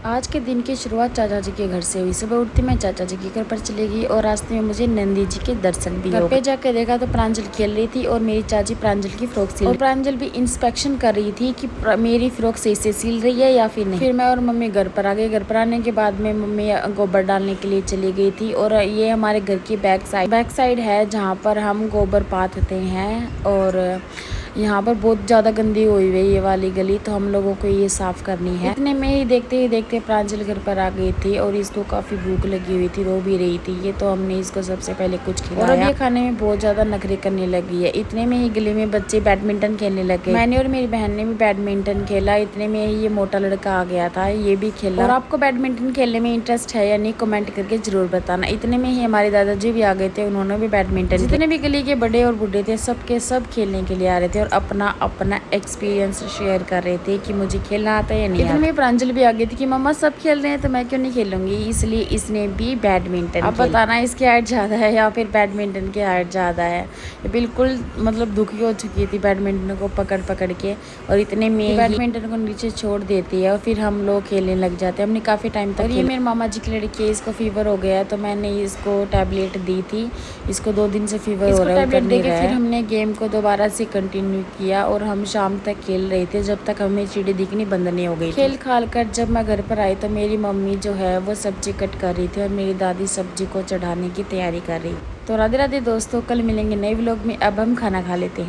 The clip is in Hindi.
आज के दिन की शुरुआत चाचा जी के घर से हुई। सुबह उठते मैं चाचा जी के घर पर चली गई और रास्ते में मुझे नंदी जी के दर्शन भी हो गए। घर पे जाकर देखा तो प्रांजल खेल रही थी और मेरी चाची प्रांजल की फ्रॉक सिल रही। और प्रांजल भी इंस्पेक्शन कर रही थी कि मेरी फ्रॉक सही से सिल रही है या फिर नहीं। फिर मैं और मम्मी घर पर आ गए। घर पर आने के बाद में मम्मी गोबर डालने के लिए चली गई थी और ये हमारे घर की बैक साइड है जहाँ पर हम गोबर पाथते हैं। और यहाँ पर बहुत ज़्यादा गंदी हुई है ये वाली गली, तो हम लोगों को ये साफ़ करनी है। इतने में ही देखते प्रांजल घर पर आ गई थी और इसको काफ़ी भूख लगी हुई थी, रो भी रही थी ये, तो हमने इसको सबसे पहले कुछ खिलाया। और अब ये खाने में बहुत ज़्यादा नखरे करने लगी है। इतने में ही गली में बच्चे बैडमिंटन खेलने लगे। मैंने और मेरी बहन ने भी बैडमिंटन खेला। इतने में ही ये मोटा लड़का आ गया था, ये भी खेला। और आपको बैडमिंटन खेलने में इंटरेस्ट है या नहीं, कमेंट करके जरूर बताना। इतने में ही हमारे दादाजी भी आ गए थे, उन्होंने भी बैडमिंटन, जितने भी गली के बड़े और बूढ़े थे सब खेलने के लिए आ रहे थे और अपना एक्सपीरियंस शेयर कर रहे थे कि मुझे खेलना आता है या नहीं। इतने में प्रांजल भी आ गई थी कि मम्मा सब खेल रहे हैं तो मैं क्यों नहीं खेलूंगी, इसलिए इसने भी बैडमिंटन। अब बताना इसकी हाइट ज़्यादा है या फिर बैडमिंटन की हाइट ज़्यादा है। ये बिल्कुल मतलब दुखी हो चुकी थी बैडमिंटन को पकड़ के, और इतने में बैडमिंटन को नीचे छोड़ देती है और फिर हम लोग खेलने लग जाते हैं। हमने काफ़ी टाइम तक। ये मेरे मामा जी की लड़की है, इसको फीवर हो गया तो मैंने इसको टैबलेट दी थी। इसको 2 दिन से फीवर हो रहा है। टैबलेट देके फिर हमने गेम को दोबारा से कंटिन्यू किया और हम शाम तक खेल रहे थे जब तक हमें चिड़ी दिखनी बंद नहीं हो गई। खेल खाल कर जब मैं घर पर आई तो मेरी मम्मी जो है वो सब्जी कट कर रही थी और मेरी दादी सब्जी को चढ़ाने की तैयारी कर रही। तो राधे राधे दोस्तों, कल मिलेंगे नए व्लॉग में। अब हम खाना खा लेते हैं।